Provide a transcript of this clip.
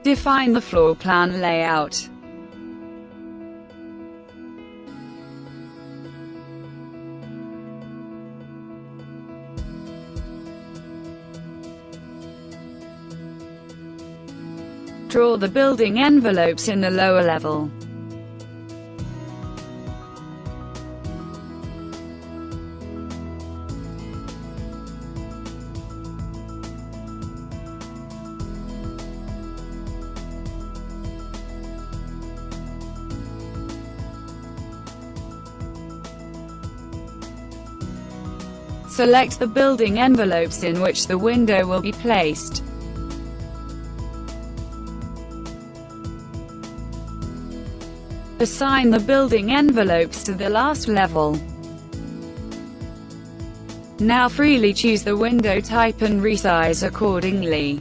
Define the floor plan layout. Draw the building envelopes in the lower level. Select the building envelopes in which the window will be placed. Assign the building envelopes to the last level. Now freely choose the window type and resize accordingly.